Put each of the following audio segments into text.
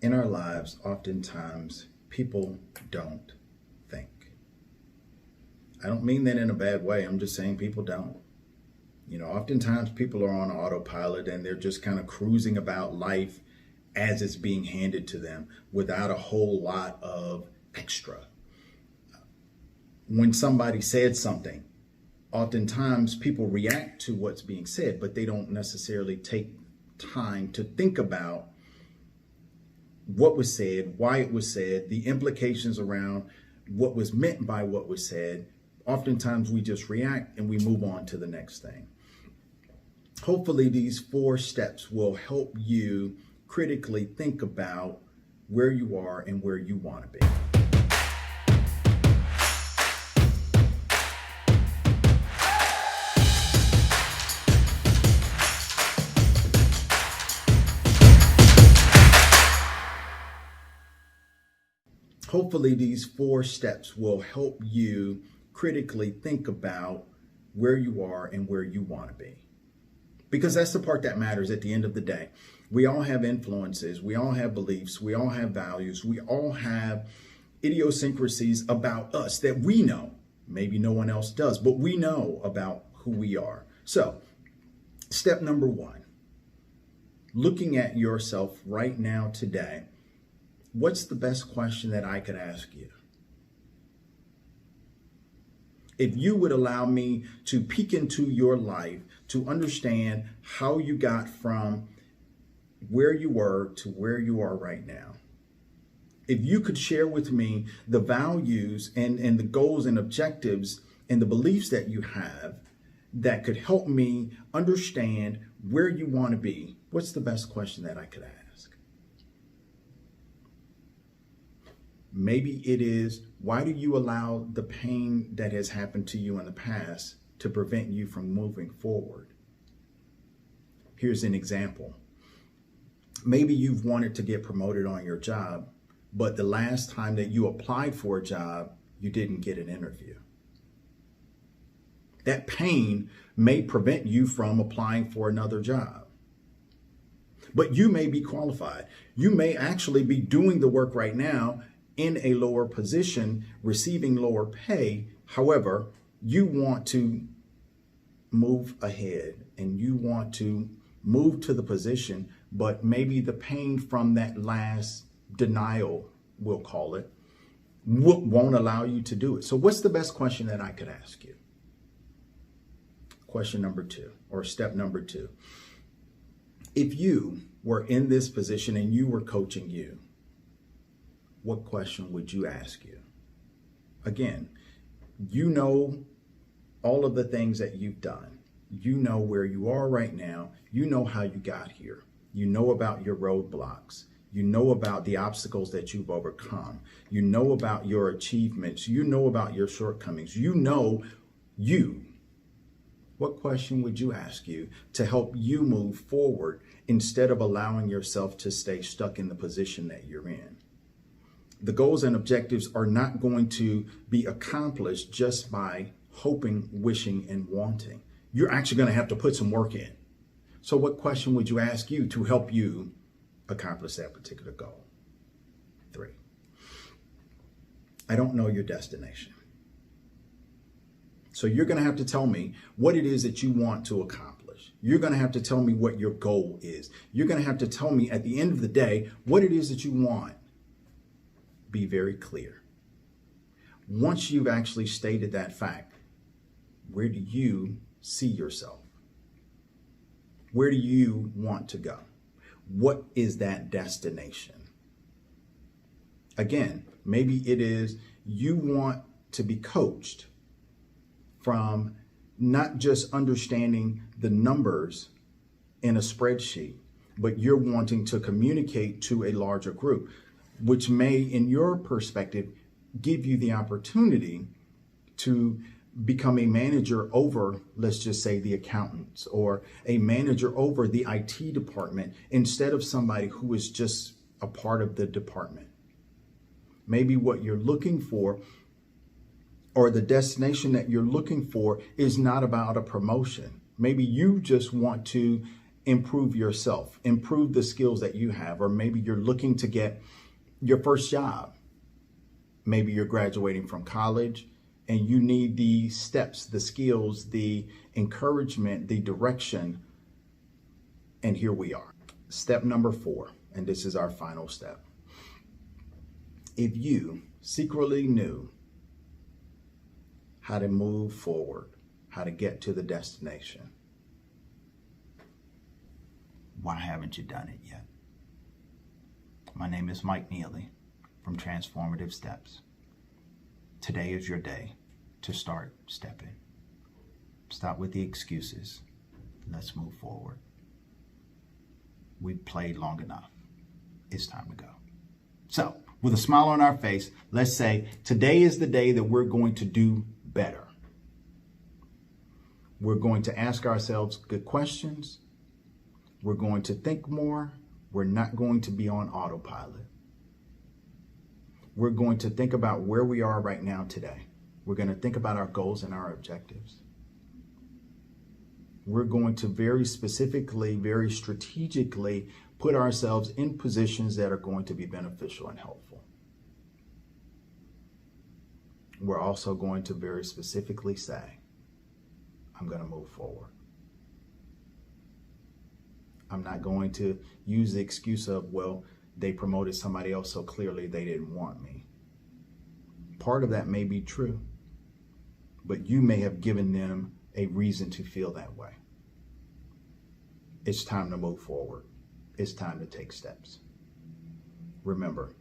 In our lives, oftentimes people don't think. I don't mean that in a bad way. I'm just saying people don't. Oftentimes people are on autopilot and they're just kind of cruising about life as it's being handed to them without a whole lot of extra. When somebody said something, oftentimes people react to what's being said, but they don't necessarily take time to think about what was said, why it was said, the implications around what was meant by what was said. Oftentimes we just react and we move on to the next thing. Hopefully these 4 steps will help you critically think about where you are and where you want to be. Hopefully these 4 steps will help you critically think about where you are and where you want to be. Because that's the part that matters at the end of the day. We all have influences, we all have beliefs, we all have values, we all have idiosyncrasies about us that we know. Maybe no one else does, but we know about who we are. So, step number 1, looking at yourself right now today, what's the best question that I could ask you? If you would allow me to peek into your life to understand how you got from where you were to where you are right now. If you could share with me the values and the goals and objectives and the beliefs that you have that could help me understand where you want to be, what's the best question that I could ask? Maybe it is, why do you allow the pain that has happened to you in the past to prevent you from moving forward? Here's an example. Maybe you've wanted to get promoted on your job, but the last time that you applied for a job, you didn't get an interview. That pain may prevent you from applying for another job. But you may be qualified. You may actually be doing the work right now in a lower position, receiving lower pay. However, you want to move ahead and you want to move to the position, but maybe the pain from that last denial, we'll call it, won't allow you to do it. So what's the best question that I could ask you? Question number 2, or step number 2. If you were in this position and you were coaching you, what question would you ask you? Again, you know all of the things that you've done. You know where you are right now. You know how you got here. You know about your roadblocks. You know about the obstacles that you've overcome. You know about your achievements. You know about your shortcomings. You know you. What question would you ask you to help you move forward instead of allowing yourself to stay stuck in the position that you're in? The goals and objectives are not going to be accomplished just by hoping, wishing, and wanting. You're actually going to have to put some work in. So what question would you ask you to help you accomplish that particular goal? 3, I don't know your destination. So you're going to have to tell me what it is that you want to accomplish. You're going to have to tell me what your goal is. You're going to have to tell me at the end of the day what it is that you want. Be very clear. Once you've actually stated that fact, where do you see yourself? Where do you want to go? What is that destination? Again, maybe it is you want to be coached from not just understanding the numbers in a spreadsheet, but you're wanting to communicate to a larger group, which may, in your perspective, give you the opportunity to become a manager over, let's just say, the accountants, or a manager over the IT department instead of somebody who is just a part of the department. Maybe what you're looking for, or the destination that you're looking for, is not about a promotion. Maybe you just want to improve yourself, improve the skills that you have, or maybe you're looking to get your first job. Maybe you're graduating from college and you need the steps, the skills, the encouragement, the direction. And here we are. Step number 4, and this is our final step. If you secretly knew how to move forward, how to get to the destination, why haven't you done it yet? My name is Mike Neely from Transformative Steps. Today is your day to start stepping. Stop with the excuses. Let's move forward. We've played long enough. It's time to go. So, with a smile on our face, let's say today is the day that we're going to do better. We're going to ask ourselves good questions. We're going to think more. We're not going to be on autopilot. We're going to think about where we are right now today. We're going to think about our goals and our objectives. We're going to very specifically, very strategically put ourselves in positions that are going to be beneficial and helpful. We're also going to very specifically say, I'm going to move forward. I'm not going to use the excuse of, well, they promoted somebody else, so clearly they didn't want me. Part of that may be true, but you may have given them a reason to feel that way. It's time to move forward. It's time to take steps. Remember,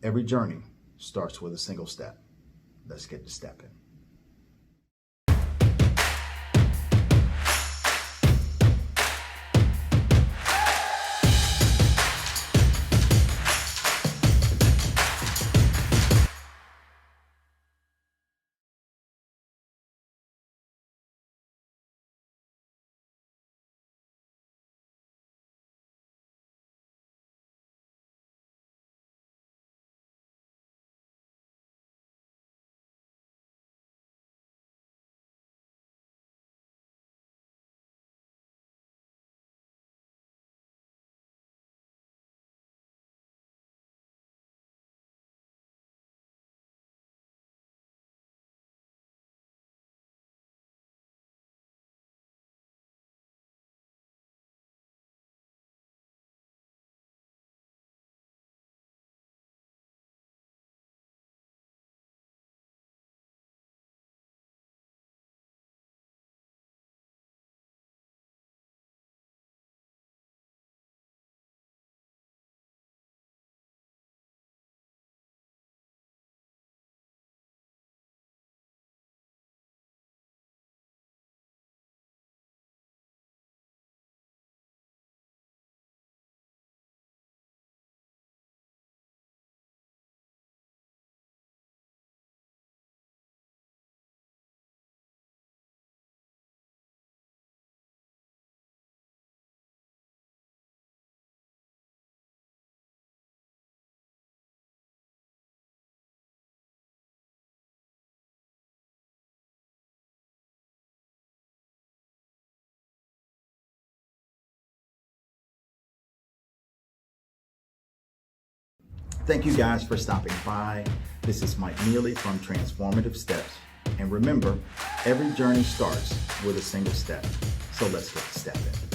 every journey starts with a single step. Let's get to stepping. Thank you guys for stopping by. This is Mike Neely from Transformative Steps. And remember, every journey starts with a single step. So let's get stepping.